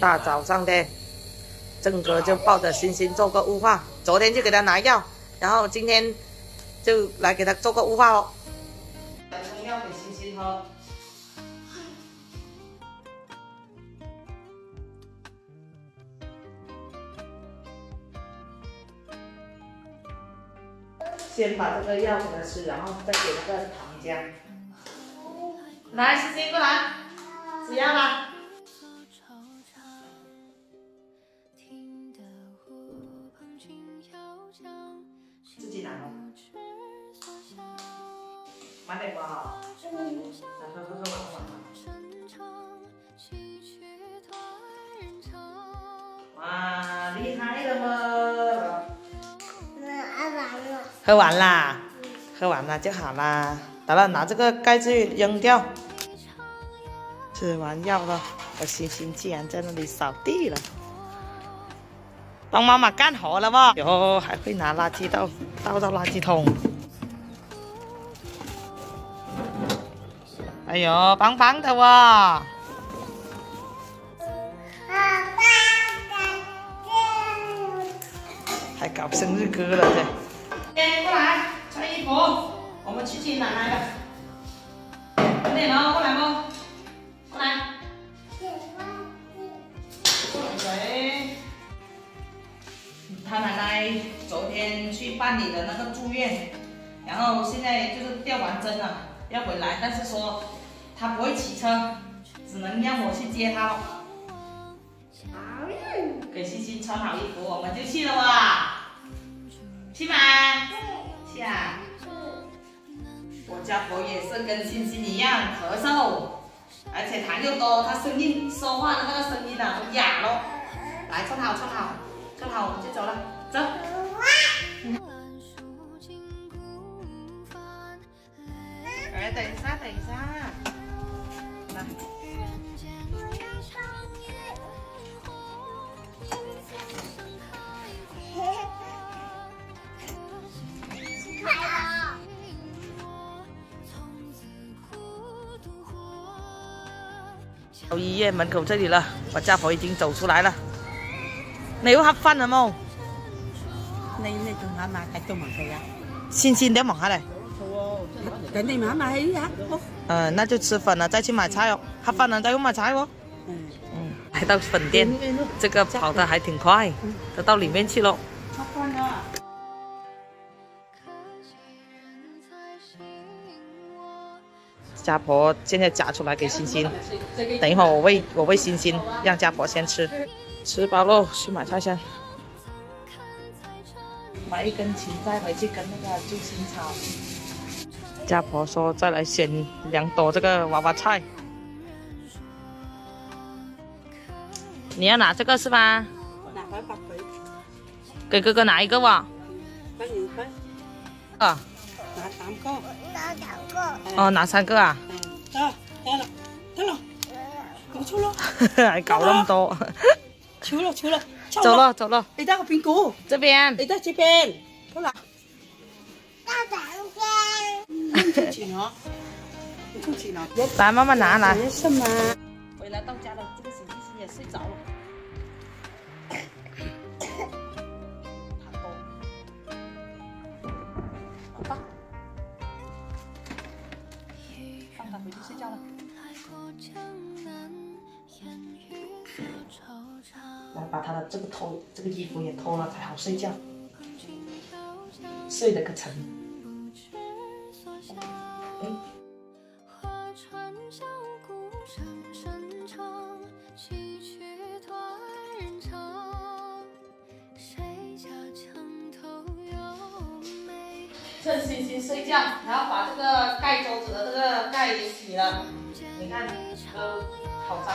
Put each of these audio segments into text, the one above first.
大早上的，郑哥就抱着欣欣做个雾化，昨天就给他拿药，然后今天就来给他做个雾化哦。冲药给欣欣喝。先把这个药给他吃，然后再给那个糖浆。来，欣欣过来，吃药啦。自己拿哦。慢点吧。喝完。哇，厉害了么？喝完啦，喝完了就好啦。好了，拿这个盖子扔掉。吃完药了，我欣欣竟然在那里扫地了，帮妈妈干活了吧？哟，还会拿垃圾倒到垃圾桶。哎呦，棒棒的哇！还搞生日歌了对。哎，过来穿衣服，我们去接奶奶了。快点哦，过来哦，过来。水。他奶奶昨天去办理的那个住院，然后现在就是吊完针了，要回来，但是说他不会骑车，只能让我去接他。给欣欣穿好衣服，我们就去了哇。去吗？去啊！我家婆也是跟欣欣一样咳嗽，而且痰又多，她声音说话的那个声音啊都哑了。来，穿好，我们就走了，走。哎，等一下，来。到医院门口这里了，我家婆已經走出來了。你好瞌瞓啊冇？你仲買埋繼續問佢啊？欣欣點忙下嚟？等你買埋去啊！那就吃粉了，再去買菜哦。瞌飯了再去買菜哦。來到粉店，這個跑得還挺快，都到裡面去了。家婆现在夹出来给欣欣，等一会儿我喂欣欣，让家婆先吃。吃饱了去买菜先，买一根芹菜回去跟那个猪心炒。家婆说再来选2朵这个娃娃菜。你要拿这个是吧？给哥哥拿一个哇。啊。哦，拿3个啊？得了，搞錯咯，还搞那么多。巧了，走了。你帶個邊個？这边。你帶這邊，好啦。你付錢啊？你付錢啊？来，妈妈拿来。是吗？回来到家了，这个小星星也睡着了。好吧，放他回去睡觉了。来，把他的这个衣服也脱了，才好睡觉。睡得可沉。趁欣欣睡觉，然后把这个盖桌子的这个盖也洗了。你看，都好脏。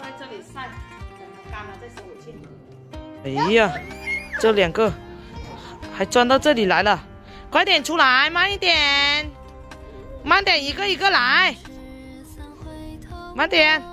在这里晒，等它干了再收回去。哎呀，这2个还钻到这里来了，快点出来，慢一点，慢点，一个一个来，慢点。